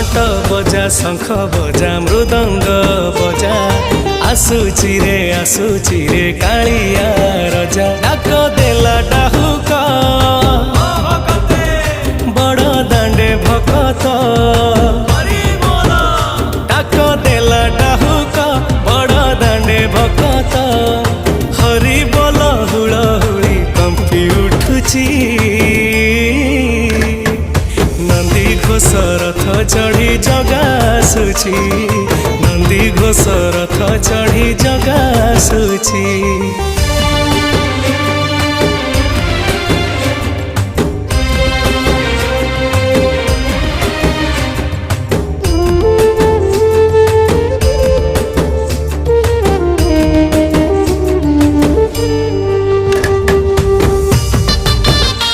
घंट बजा शंख बजा मृदंग बजा आसुची रे कालिया रजा डाक देला डाहुक बड़ दांडे भकत डाक देला डाहुक बड़ दांडे भकत हरि बोल हुलहुली कंपी उठुची नंदी घोष रथ चढ़ी जगा आसुची नंदी घोष रथ चढ़ी जगा आसुची।